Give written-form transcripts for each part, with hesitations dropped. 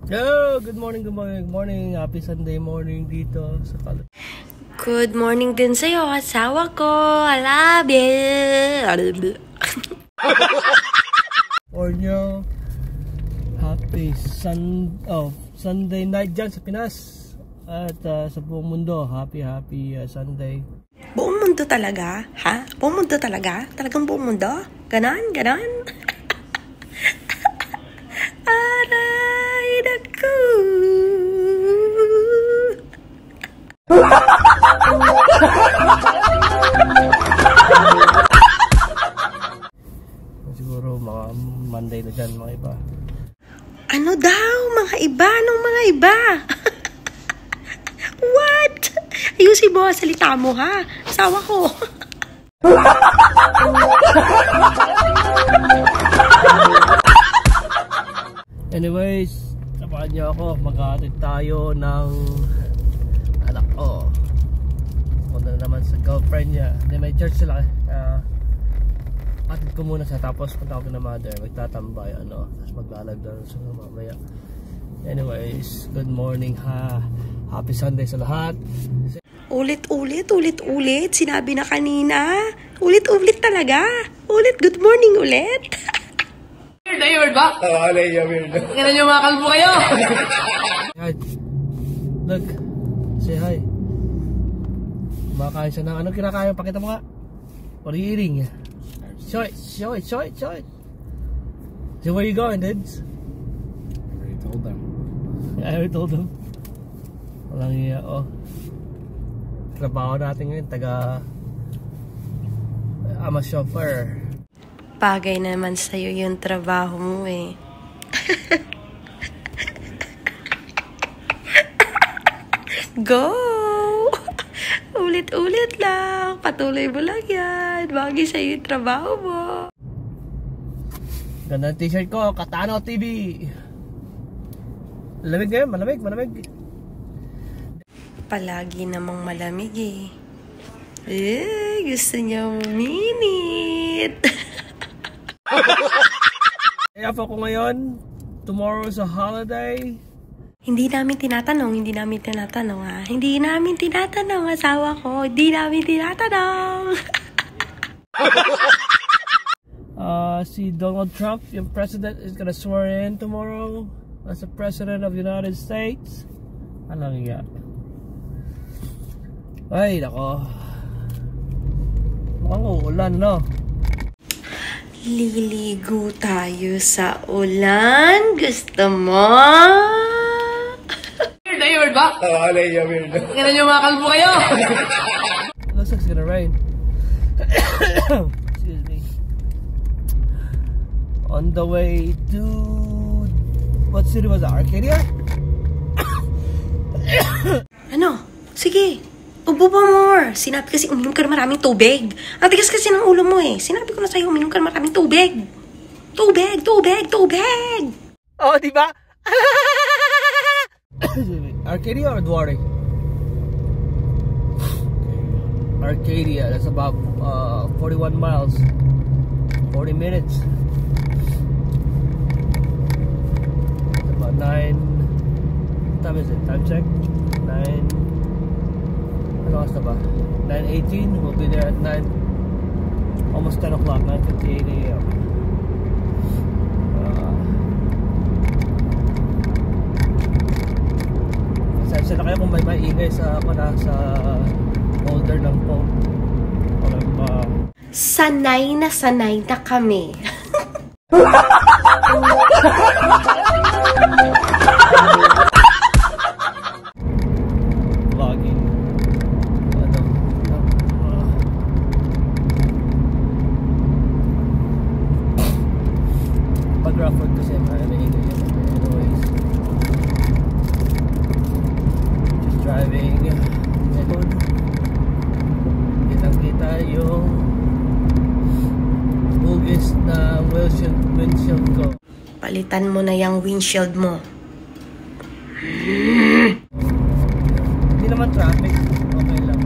Yo, good morning, good morning, good morning. Happy Sunday morning dito sa Caloocan. Good morning din sa'yo, asawa ko. I love you. Ornyo, happy Sunday night dyan sa Pinas. At sa buong mundo, happy Sunday. Buong mundo talaga? Ha? Buong mundo talaga? Talagang buong mundo? Ganon? Aray, naku. Siguro mga Monday na dyan mga iba. Ano daw? Mga iba? Anong mga iba? What? Ayusin mo, salita mo ha. Asawa ko. Anyways, sabahan niyo ako. Maghahatid tayo ng anak ko. Punta na naman sa girlfriend niya. Hindi, may church sila. Atid ko muna siya. Tapos punta ako na mother. Magtatambay. Tapos maglalagdan sa mamaya. Anyways, good morning ha. Happy Sunday sa lahat. Ulit. Sinabi na kanina. Ulit talaga. Good morning ulit. Weird na yun ba? Oo, weird. Tingnan nyo mga kalbo kayo. Hi. Look. Say hi. Kumakain siya ng kinakain? Pakita mo nga. What are you eating? Show it. So where you going, dudes? I already told them. Walang iya, trabaho natin ngayon, I'm a chauffeur. Bagay naman sa'yo yung trabaho mo eh. Go! Ulit lang. Patuloy mo lang yan. Bagay sa'yo yung trabaho mo. Ganda ng t-shirt ko, Katano TV. Malamig ngayon, malamig. Palagi namang malamig eh. Gusto niya uminit. Kaya po ko ngayon, tomorrow is a holiday. Hindi namin tinatanong ha. Hindi namin tinatanong, asawa ko. Hindi namin tinatanong. Si Donald Trump, yung president, is gonna swear in tomorrow as the president of the United States. Alang iya. Ay, nako. Mukhang uulan, no? Liligo tayo sa ulan. Gusto mo? Weird na yun ba? Oo, weird. Tingnan nyo mga kalbo kayo. Looks like it's gonna rain. Excuse me. On the way to... What city was that? Arcadia? Ano? Sige. Ubo pa more. Sinabi kasi uminom ka na maraming tubig. Ang tigas kasi ng ulo mo eh. Sinabi ko na sa'yo uminom ka na maraming tubig. Tubig! Oh, di ba? Arcadia or Duarte? Arcadia, that's about 41 miles. 40 minutes. It's about 9. What time is it? Time check? 9. Ano oras na ba? 9:18. We'll be there at 9. Almost 10 o'clock. 9:58 a.m. Pasensya na kayo kung may maingay sa holder ng phone. Sanay na kami. Vlogging. Pag-Rafford kasi maingay yun. Anyways. Just driving. Kitang-kita yung hugis na windshield ko. Palitan mo na yung windshield mo. Hindi naman traffic. Okay lang.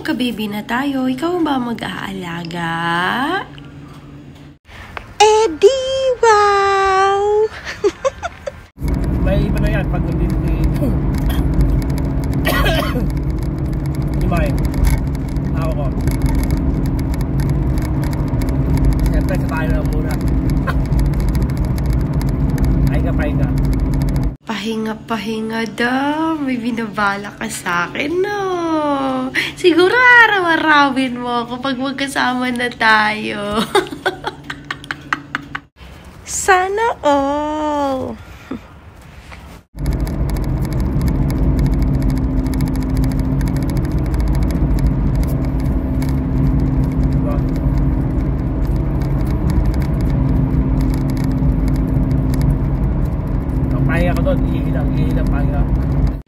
magka-baby na tayo, ikaw ba mag-aalaga? Eh di wow! May iba na yan pag hindi May ako ko. Siyempre sa tayo lang muna. Pahinga. Pahinga daw. May binabala ka sa akin, no? Siguro araw-arawin mo ako pag magkasama na tayo. Sana all. Pahinga ko doon, ihilang pahinga.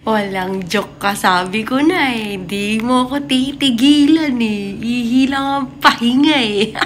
Walang joke ka, sabi ko na eh. Di mo ko titigilan eh. Ihilang ang pahinga eh.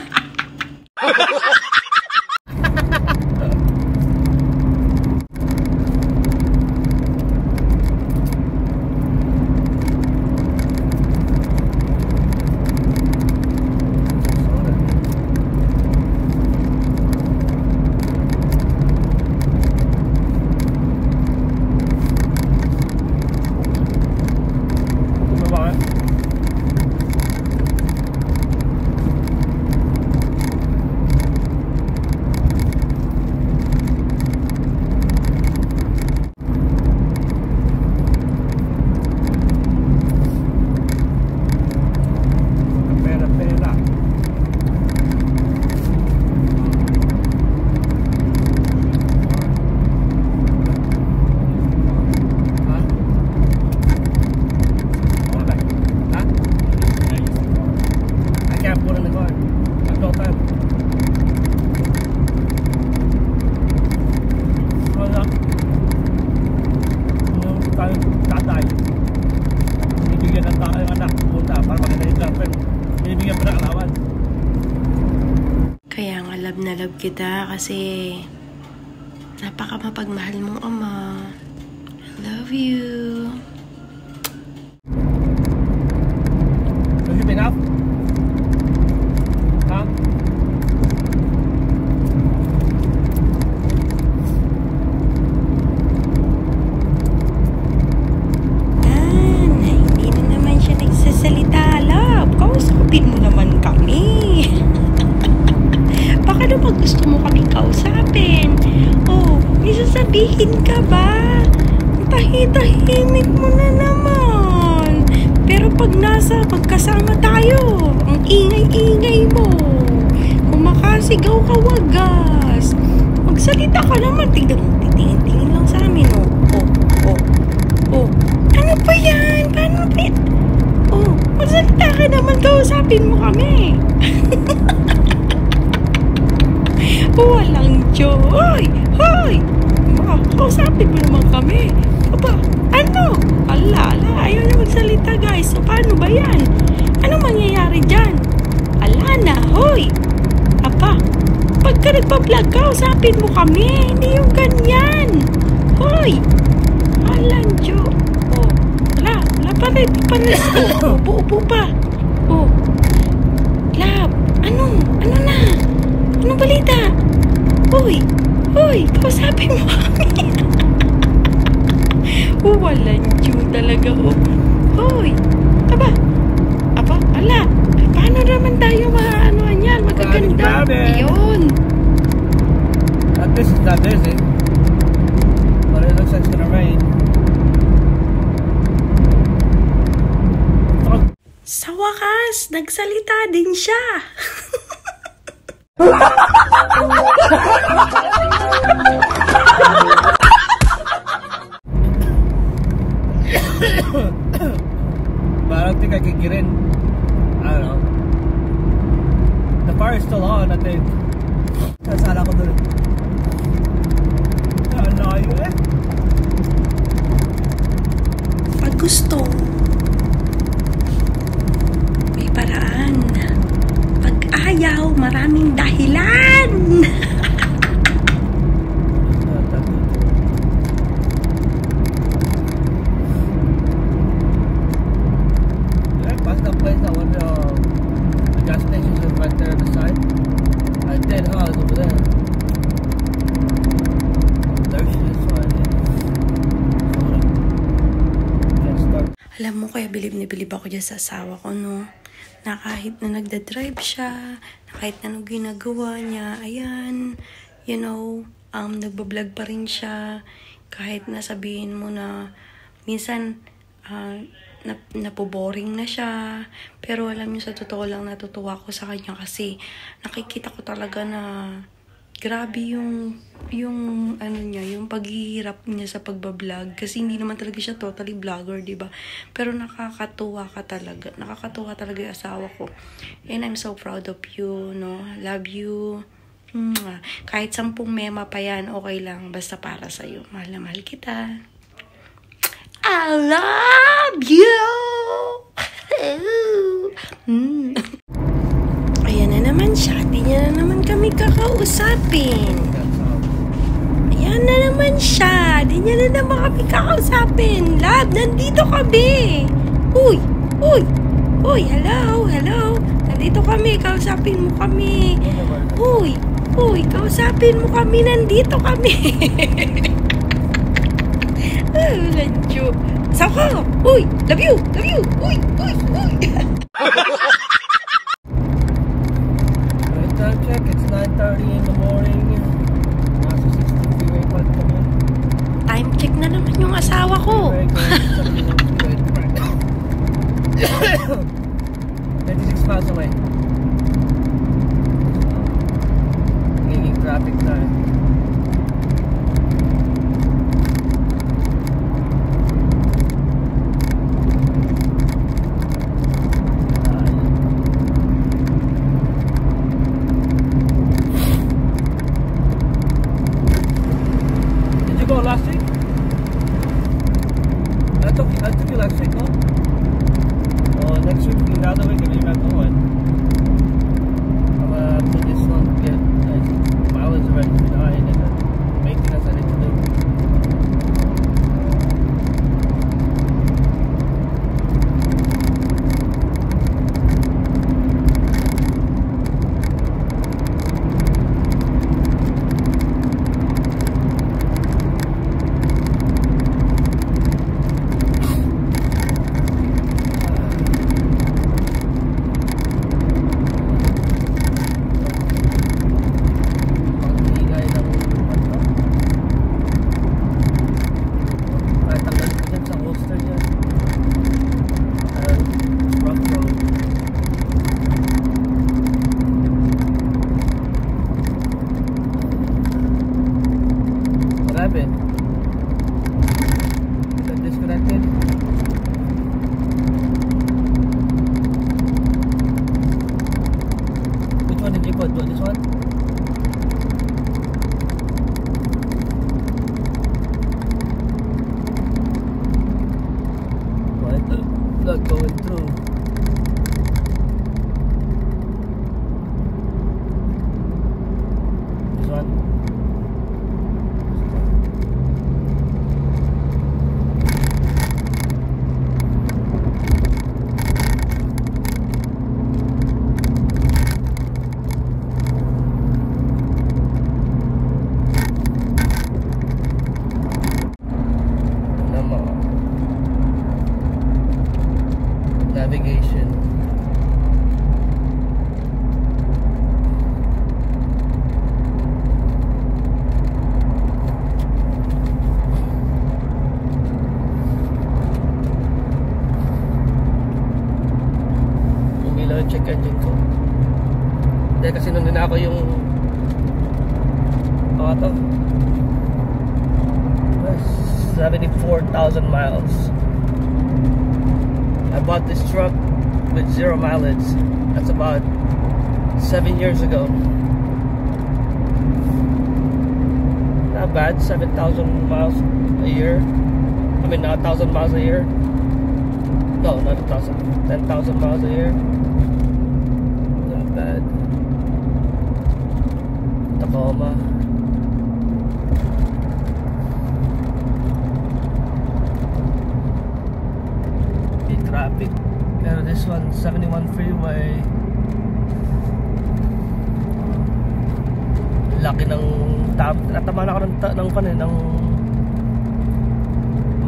Kaya nga love na love kita kasi napaka-mapagmahal mong ama. I love you. Have you been up? Huh? Hindi na naman siya nagsasalita, love. Kausapin mo naman kami. Baka naman gusto mo kami kausapin. Oh, may sasabihin ka ba? Tahimik mo na naman. Pero pag pagkasama tayo, ang ingay-ingay mo. Kumakasigaw ka wagas. Magsalita ka naman. Tingin lang sa amin, oh. Oh. Ano ba yan? Paano ba yan? Oh, magsalita ka naman. Kausapin mo kami. Walang joy. Hoy! Kausapin mo naman kami. Aba, ano? Ala, ayaw na magsalita, guys. So, paano ba yan? Ano mangyayari dyan? Ala na, hoy! Apa, pagka nagpa-vlog ka, kausapin mo kami. Hindi yung ganyan. Hoy! Alang jo. Oh, ala, pares. Oh, upo pa. Oh, lab, ano na? Anong balita? Hoy, kausapin mo kami. Walang Diyo talaga. Hoy, aba, ala, paano naman tayo maanoan yan? Magaganda. Ayun. At this is not busy. But it looks like it's gonna rain. Sa wakas, nagsalita din siya. But I don't think I can get in. I don't know. The fire is still on, I think. Nasala ko dun. Nalayo eh. Pag gusto, may paraan. Pag ayaw, maraming dahilan. Alam mo, kaya bilib na bilib ako dyan sa asawa ko, no? Na kahit na nagda-drive siya, na kahit na anong ginagawa niya, ayan, you know, nagbablog pa rin siya. Kahit na sabihin mo na, minsan, napoboring na siya. Pero alam niyo, sa totoo lang, natutuwa ko sa kanya kasi nakikita ko talaga na grabe yung ano niya, yung paghihirap niya sa pagbablog. Kasi hindi naman talaga siya totally vlogger, diba? Pero nakakatuwa talaga yung asawa ko. And I'm so proud of you, no? Love you. Kahit 10 mema pa yan, okay lang. Basta para sa'yo. Mahal na mahal kita. I love you! Ayan na naman siya. Di niya na naman kami kakausapin. Ayan na naman siya. Di niya na naman kami kakausapin. Love, nandito kami. Uy, hello. Nandito kami. Kausapin mo kami. Uy, kausapin mo kami. Nandito kami. Lancho. Saka. Uy, love you. Uy. Time check, it's 9:30 in the morning. Nasa 60 freeway pa kami. Time check na naman yung asawa ko. 26 miles away. Nagiging traffic na eh. Last week? I took you last week, no? Oh, next week, the other week, if you're not going. I'm after this one, get mileage already behind and then maintenance I need to do. Disconnected. Which one did you put? This one? Not going through. This one? Navigation. Umilaw yung check engine ko. Dahil kasi nandun na ako yung ito 74,000 miles. I bought this truck with 0 mileage. That's about 7 years ago. Not bad, 7,000 miles a year. I mean, 1,000 miles a year. No, not 1,000. 10,000 miles a year. Not bad. Tacoma. Traffic. Pero this one, 71 freeway. Laki ng natamaan ako ng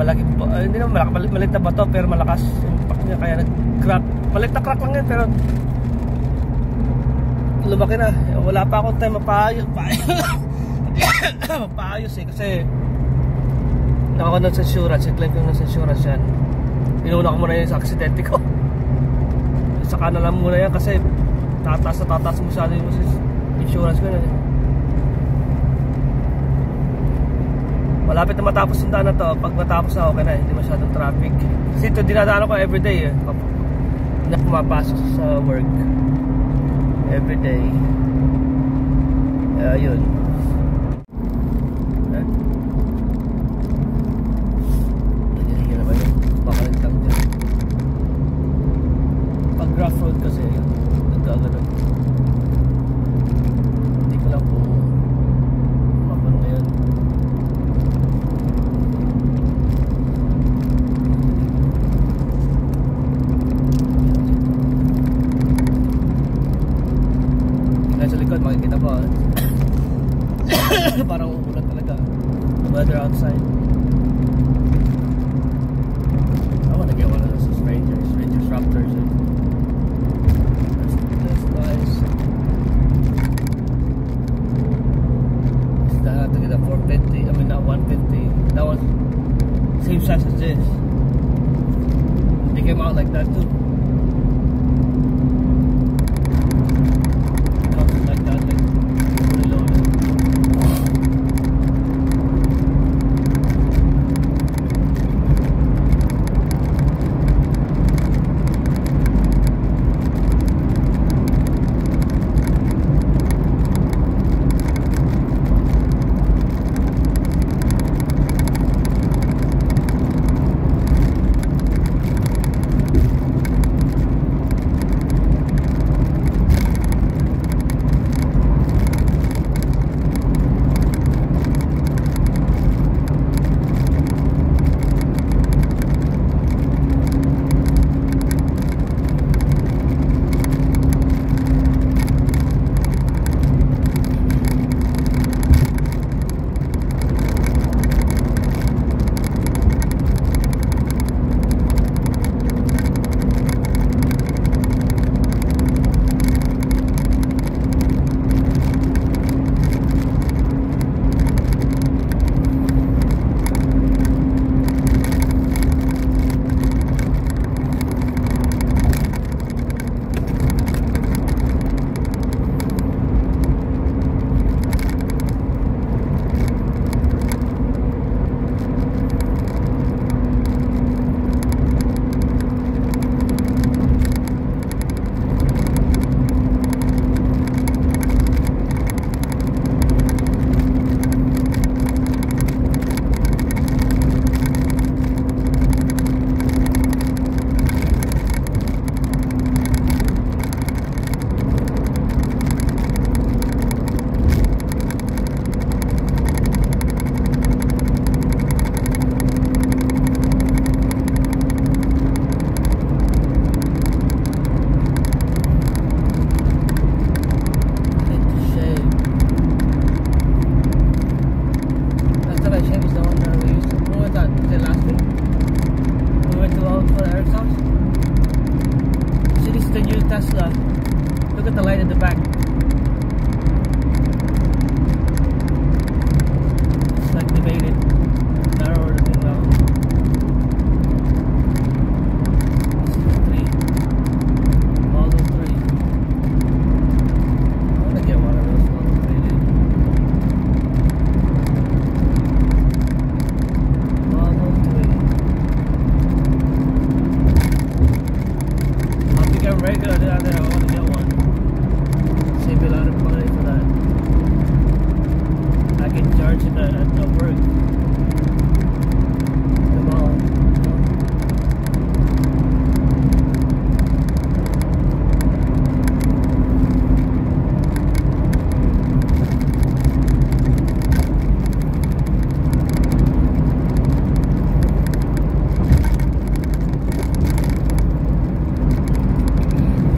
malaki po, hindi naman maliit na bato pero malakas yung impact niya kaya nag-crack. Maliit na crack lang yan pero lumaki na. Wala pa akong time mapaayos eh kasi nakaka sa insurance, i-claim ko na sa insurance yan. Inuna ko muna yun sa aksidente ko. Saka na lang muna yan kasi tataas mo sa insurance ko na. Malapit na matapos yung daan na to. Pag matapos na okay na, hindi masyadong traffic. Kasi ito dinadaan ko everyday eh. Hindi na pumapasok sa work everyday. Yun. Nagigil naman yun. Pakalintang dyan. Pag rough road kasi nagkaganon. Hindi ko lang kung mapano ngayon. Sa likod makikita po parang umulan talaga the weather outside. I wanna get one of those Rangers Raptors. That's nice. I have to get a 450, I mean not 150. That one same size as this. They came out like that too. Tesla. Look at the light in the back. It's like debated. Narrower than now. This is 3. Model 3. I want to get one of those Model 3. Model 3. I'll become regular down there. I want to get one. Save a lot of money for that. I can charge it at the work. Come on.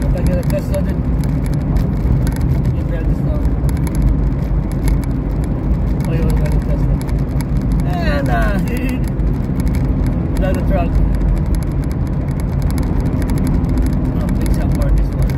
If I get a Tesla, then you grab this now. Oh, you want to grab a Tesla? Nah, dude. unplug the truck. I'll fix up for this one.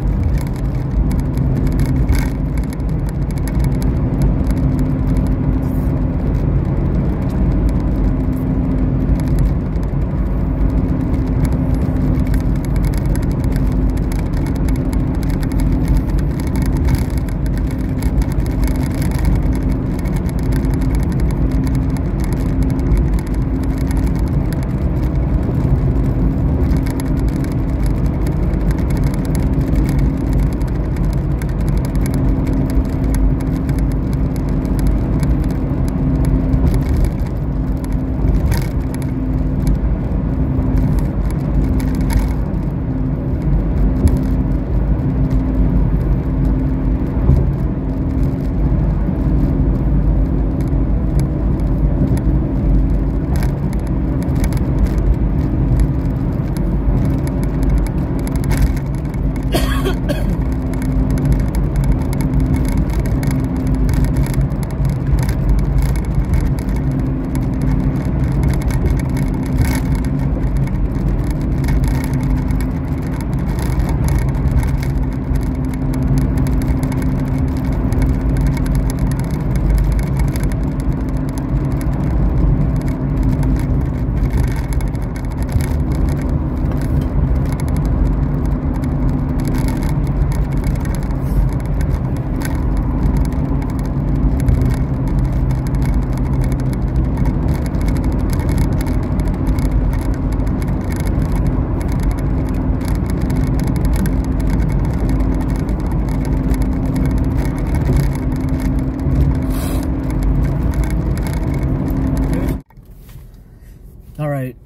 Alright,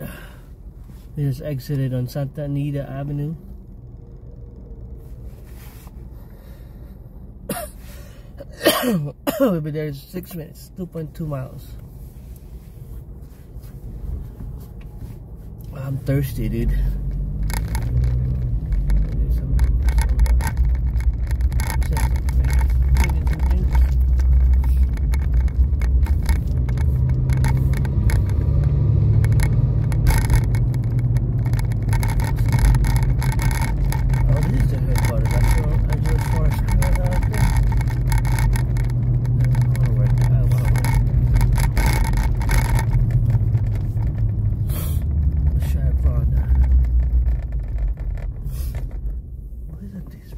we just exited on Santa Anita Avenue. We'll be there in 6 minutes, 2.2 miles. I'm thirsty, dude.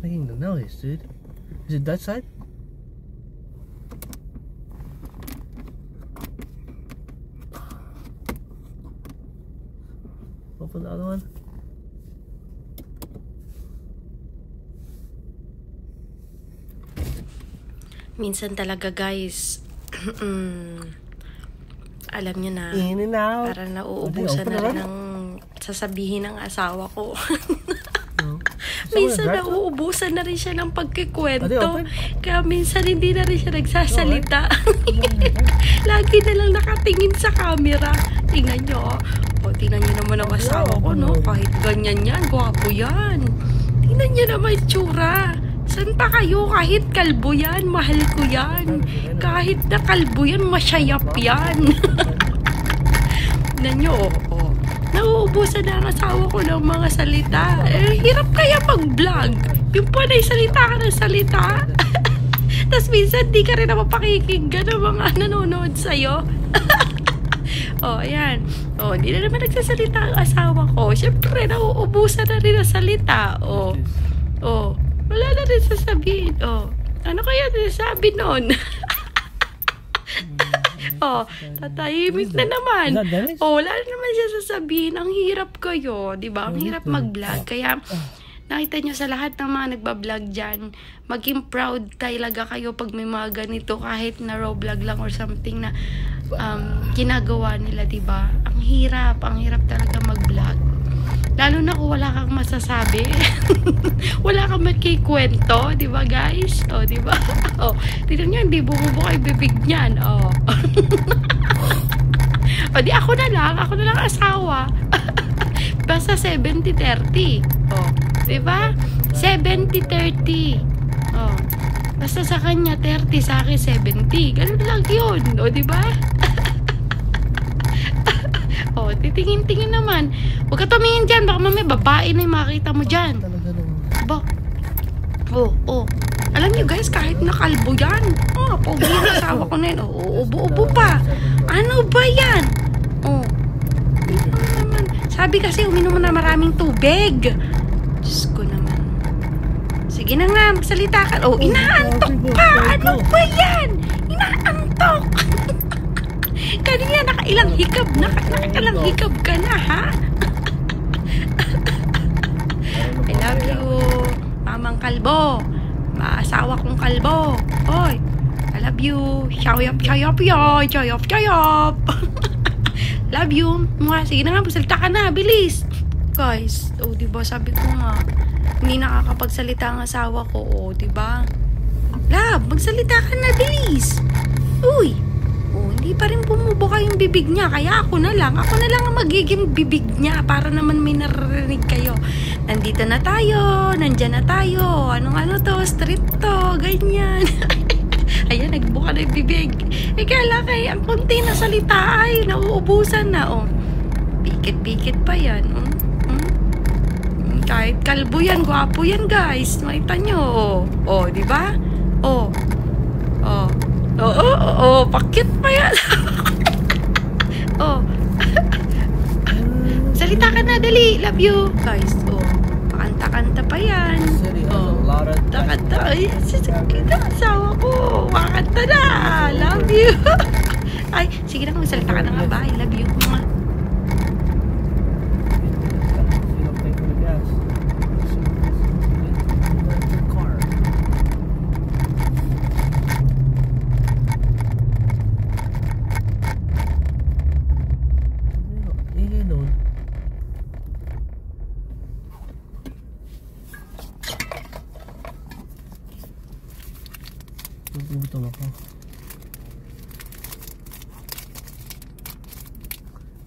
Making the noise, dude. Is it that side? Open the other one. Minsan talaga, guys, alam niyo na, In and out. parang nauubusan na rin ng sasabihin ng asawa ko. Minsan nauubusan na rin siya ng pagkikwento. Kaya minsan hindi na rin siya nagsasalita. Lagi na lang nakatingin sa camera. Tingnan nyo. O, tingnan nyo naman ang asawa ko, no? Kahit ganyan yan, gwapo yan. Tingnan nyo naman tsura. San pa kayo? Kahit kalbo yan, mahal ko yan. Kahit na kalbo yan, masyayap yan. Tingnan nyo, nauubusan na ang asawa ko ng mga salita. Hirap kaya mag-vlog. Yung panay salita ka ng salita. Tapos minsan di ka rin napapakikinggan ng mga nanonood sa'yo. Ayan. Hindi na naman nagsasalita ang asawa ko. Siyempre, nauubusan na rin ang salita. Wala na rin sasabihin. Ano kaya sabi nun? Tatahimik na naman. Wala na naman siya sasabihin. Ang hirap kayo, di ba? Ang hirap mag-vlog. Kaya, nakita nyo sa lahat ng mga nagbablog dyan, maging proud talaga kayo pag may mga ganito, kahit na raw vlog lang or something na ginagawa nila, di ba? Ang hirap talaga mag-vlog. Lalo na kung wala kang masasabi. Wala kang makikwento, di ba, guys? Di ba? Tignan nyo, hindi bumubuka yung bibig niyan. Di ako na lang asawa. Basta 70-30. Di ba? 70-30. Basta sa kanya 30, sa akin 70. Ganun lang yun. Di ba? titingin-tingin naman. Huwag ka tumingin dyan. Baka mamaya babae na yung makita mo dyan. Talaga nung... Ba? Oh. Alam niyo guys, kahit nakalbo yan. Pogi yung asawa ko na yun. Ubo-ubo pa. Ano ba yan? Naman. Sabi kasi uminom mo na maraming tubig. Diyos ko naman. Sige na nga, magsalita ka. Inaantok pa. Ano ba yan? Inaantok. Kanina nakailang hikab. Nakailang hikab ka na, ha? I love you, Mamang Kalbo. Maasawa kong kalbo. Oy, I love you. Chayop. Love you. Sige na nga, magsalita ka na. Bilis. Guys, diba sabi ko nga, hindi nakakapagsalita ang asawa ko. Diba? Love, magsalita ka na. Bilis. Uy. Hindi pa rin bumubuka yung bibig niya. Kaya ako na lang ang magiging bibig niya para naman may naririnig kayo. Nandito na tayo. Nandyan na tayo. Anong to? Street to. Ganyan. Ayan, nagbuka na yung bibig. Kala kayo, ang konti na salita ay nauubusan na. Pikit-pikit pa yan. Kahit kalbo yan, gwapo yan guys. Makita nyo. Diba? Pakit pa yan. Salita ka na, dali. Love you. Guys, pakanta-kanta pa yan. Kanta. Ay, sasakit ang asawa ko. Makanta na. Love you. Ay, sige na, magsalita ka na nga ba? I love you.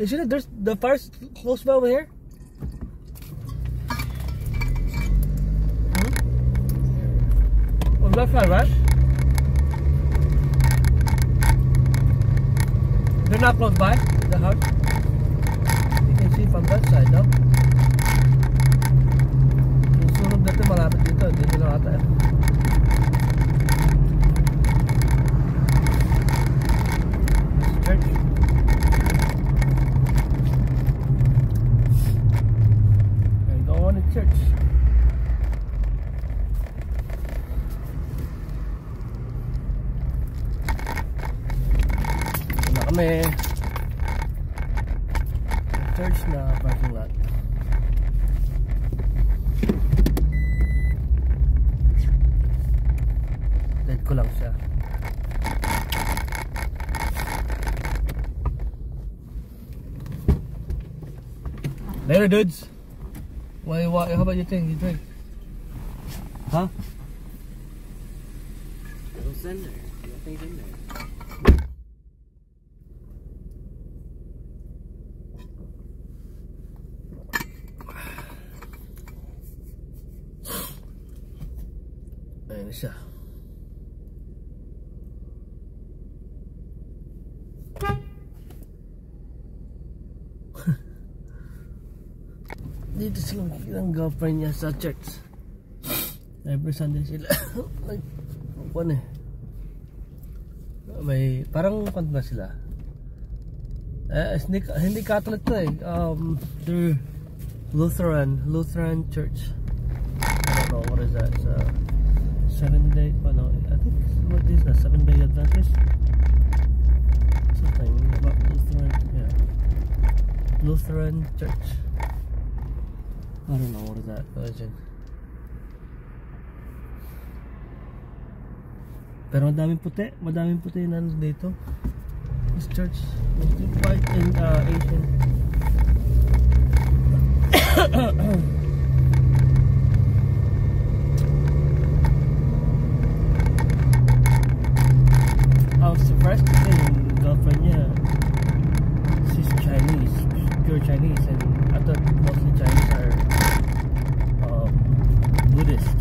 Isn't it? There's the fire's close by over here. On that side, right? They're not close by the house. You can see from that side, no? Yung sunog natin malapit dito. Dito na ata. Church. Church. Wala kami. Church na parking lot. Dead ko lang siya. Later, dudes. Why, how about you think? You drink? Huh? What's in there? Nothing's in there. Ayan siya. Dito silang girlfriend niya sa church. Every Sunday sila may parang kanta sila. Hindi Catholic to eh. They're Lutheran church. I don't know what is that. It's 7-day. No, I think what is that? 7-day Adventist. Something about Lutheran. Yeah, Lutheran church. I don't know what is that religion. Pero madaming puti na dito. This church mostly white and Asian. I was surprised to see yung girlfriend niya. She's Chinese, pure Chinese, and I thought mostly Chinese are Buddhist.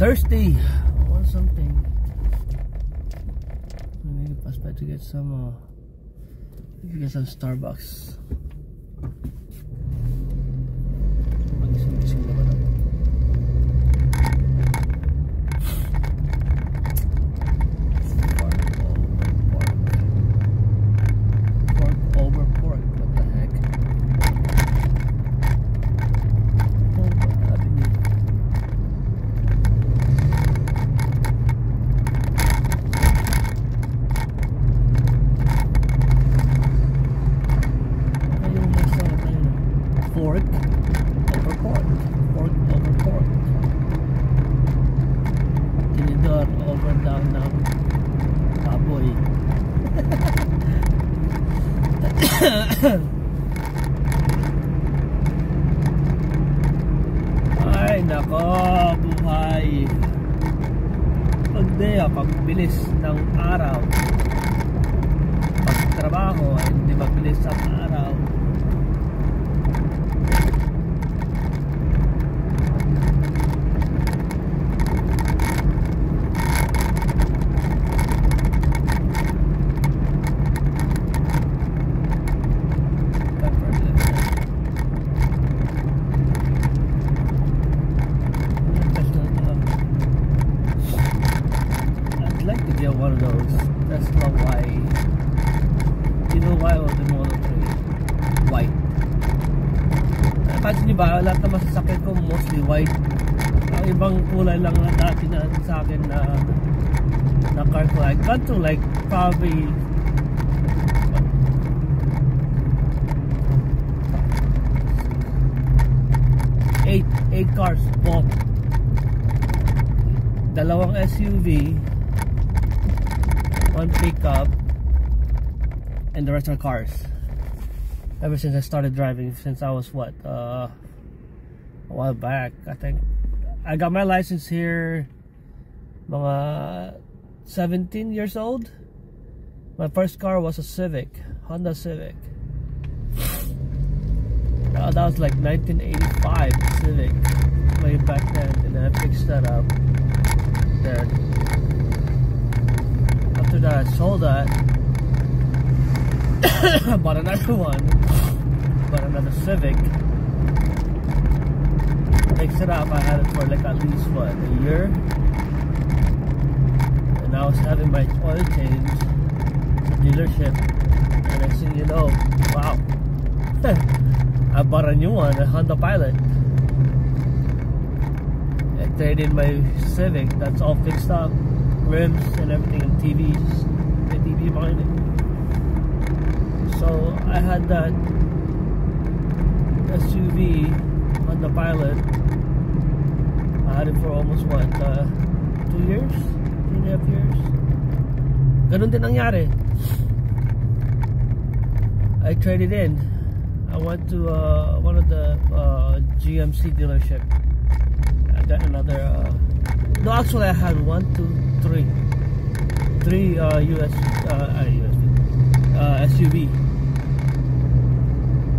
thirsty. I want something. Maybe pass by to get some Starbucks. Magising naman ako. Pork over pork. What the heck? Pork over pork. Pork over pork. Tinidor over down ng baboy. Ay nako, buhay. Pagbilis ng araw. Pagtrabaho ay hindi mabilis ang araw. One of those Tesla Y. You know why or the Model 3 white? Imagine nyo ba, lahat na masasakit ko mostly white. Ang ibang kulay lang na dati na sa akin na car ko. I got to like probably 8 cars bought. Dalawang SUV, one pickup, and the rest are cars. Ever since I started driving, since I was what, a while back, I think. I got my license here mga 17 years old. My first car was a Civic, Honda Civic. That was like 1985 Civic, way back then, and then I fixed that up. Then after that I sold that. Bought another one, bought another Civic, fixed it up. I had it for like at least what, a year, and I was having my oil change at the dealership, and next thing you know, wow, I bought a new one, a Honda Pilot. I traded in my Civic, that's all fixed up, rims and everything, and TVs, my TV behind it. So I had that SUV on the Pilot. I had it for almost what, 2 years? 2.5 years? Ganun din nangyari. I traded in. I went to one of the GMC dealership. I got another, no, actually I had 3 SUV.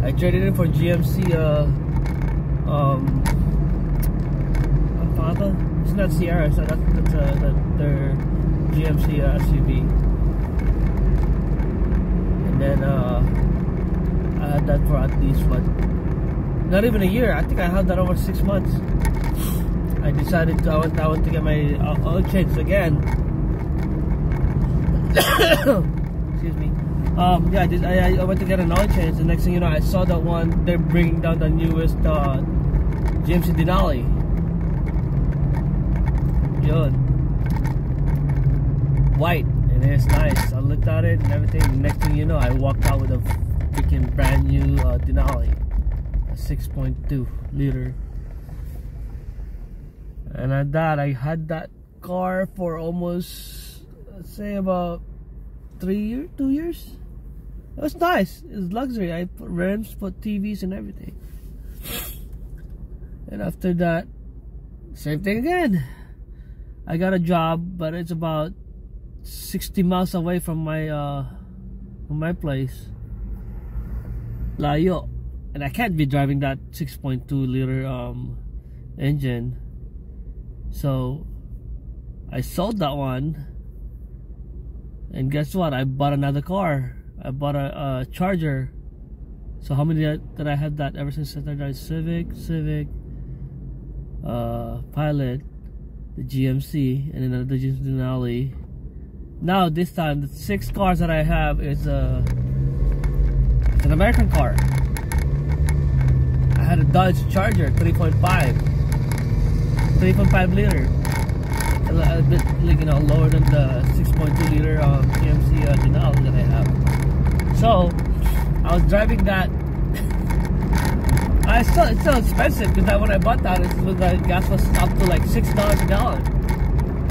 I traded in for GMC Alpha. It's not Sierra, so that's their GMC SUV. And then I had that for at least what, not even a year. I think I had that over 6 months. I decided I want to get my oil changed again. Excuse me. Yeah, I went to get an oil change. The next thing you know, I saw that one. They're bringing down the newest GMC Denali. Yun. White. It is nice. I looked at it and everything. The next thing you know, I walked out with a freaking brand new Denali, a 6.2 liter. And at that, I had that car for almost, let's say, about 2 years. It was nice. It was luxury. I put rims, put TVs and everything. And after that, same thing again. I got a job, but it's about 60 miles away from my place. Layo. And I can't be driving that 6.2 liter engine. So I sold that one, and guess what? I bought another car. I bought a Charger. So how many did I have that ever since I started? Civic, Pilot, the GMC, and then the GMC Denali. Now this time, the 6 cars that I have is it's an American car. I had a Dodge Charger 3.5 liter. A bit, like, you know, lower than the 6.2 liter GMC Denali that I have. So I was driving that. It's still expensive because when I bought that, the gas was up to like $6 a gallon.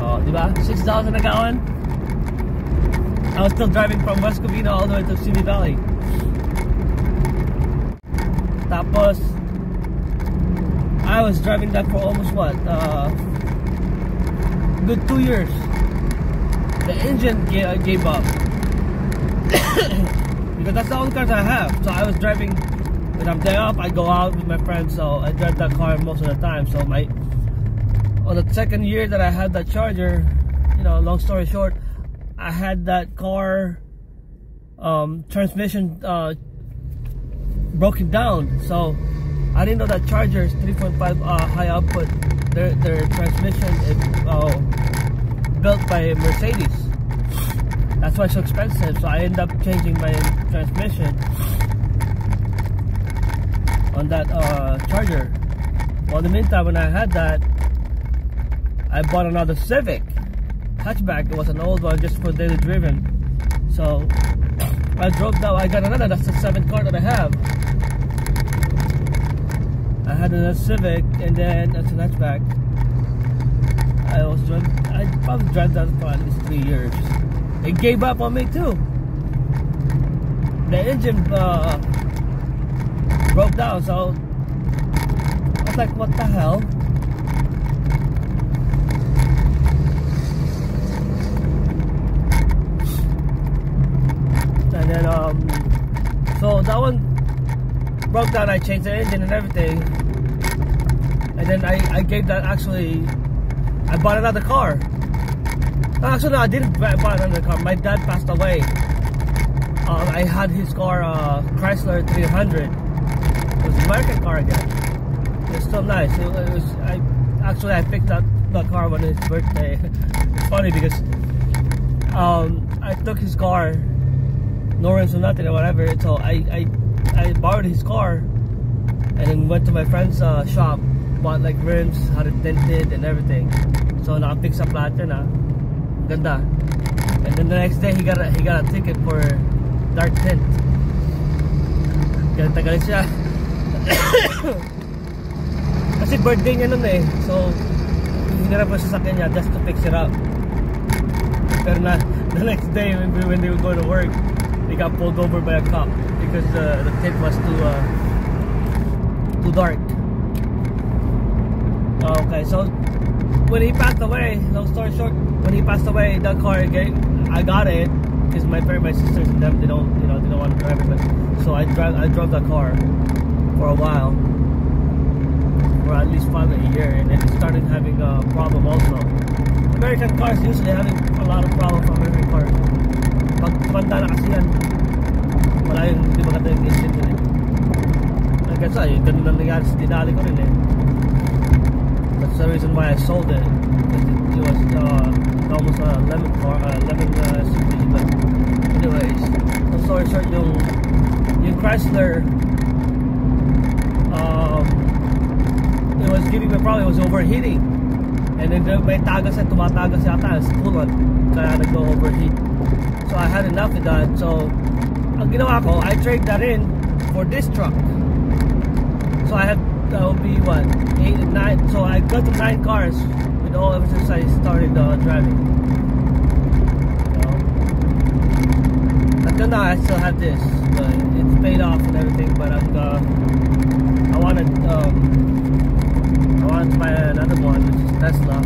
Oh, diba? $6 a gallon. I was still driving from West Covina all the way to Simi Valley. Tapos, I was driving that for almost what? Good 2 years. The engine gave up. Because that's the only car that I have. So I was driving, when I'm day off, I go out with my friends, so I drive that car most of the time. So on the second year that I had that Charger, you know, long story short, I had that car transmission broken down. So I didn't know that Charger is 3.5 high output. Their transmission is built by Mercedes. That's why it's so expensive. So I ended up changing my transmission on that Charger. Well, in the meantime, when I had that, I bought another Civic hatchback. It was an old one just for daily driven. So I drove that. I got another. That's the 7th car that I have. I had another Civic, and then that's an hatchback. I probably drove that for at least 3 years. It gave up on me too. The engine broke down, so I was like, what the hell? And then so that one broke down. I changed the engine and everything, and then I gave that, actually I bought another car. Actually, no, I didn't buy another car. My dad passed away. I had his car, Chrysler 300. It was an American car again. It's still nice. I picked up the car on his birthday. It's funny because I took his car, no rims or nothing or whatever. So I borrowed his car and then went to my friend's shop, bought like rims, had it tinted and everything. So naka-fix up lahat yun, ganda. And then the next day he got a ticket for dark tint. Tagal siya. Kasi birthday niya nun eh. So hinarap ko sa sasakyan niya just to fix it up. Pero the next day when they would go to work, they got pulled over by a cop because the tint was too dark. Okay, so when he passed away, long story short, when he passed away, that car again, I got it because my sisters and them, they don't want to drive it. But so I drove that car for a while, for at least probably a year, and then it started having a problem also. American cars usually having a lot of problems from American cars. Pag tumanda na kasi yan, wala yung hindi maganda yung engine din eh. Kasi yung ganun lang nangyari sa Denali ko rin eh. That's the reason why I sold it. It was almost a lemon SUV. But anyways, long story short, yung Chrysler, it was giving me a problem. It was overheating, and then may tumatagas yata sa coolant, kaya nag-overheat. So I had enough of that. So ang ginawa ko, I traded that in for this truck. So I had, that would be what, 8 and 9. So I got to 9 cars with all ever since I started driving. Until now I still have this, but it's paid off and everything. But I wanted to buy another one, which is Tesla,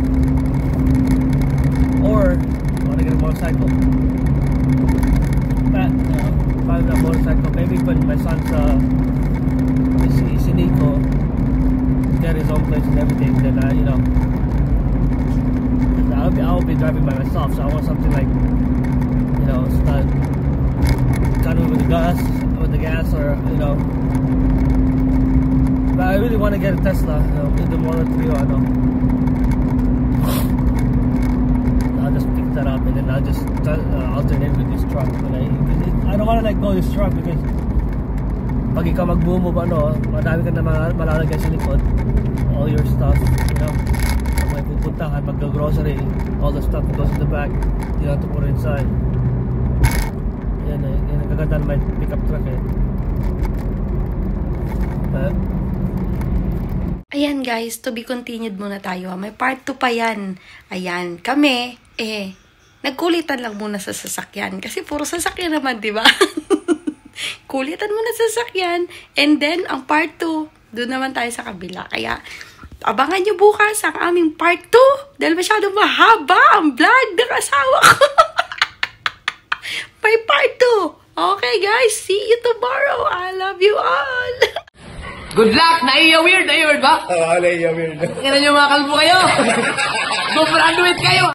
or I want to get a motorcycle. But probably not a motorcycle. Maybe when my son's get his own place and everything, then I'll be driving by myself, so I want something like, you know, it's not kind of with the gas, or you know. But I really want to get a Tesla, you know, with the Model 3 or no. I'll just pick that up and then I'll just alternate with this truck. But I don't want to let go of this truck because pag ikaw mag-move ano, madami ka na malalagay sa likod. All your stuff, you know. Pag may pupuntahan, mag-grocery, all the stuff goes in the back. You have to put it inside. Yan ang kaganda ng may pickup truck eh. Ayan guys, to be continued muna tayo. May part 2 pa yan. Ayan, kami, nagkulitan lang muna sa sasakyan. Kasi puro sasakyan naman, di ba? Kulitan muna sa sasakyan. And then, ang part 2, doon naman tayo sa kabila. Kaya, abangan nyo bukas ang aming part 2. Dahil masyadong mahaba ang vlog ng asawa ko. May part 2. Okay guys, see you tomorrow. I love you all. Good luck! Naiya-weird ba? Oo, naiya-weird. Tingnan nyo mga kalbo kayo! Go graduate kayo!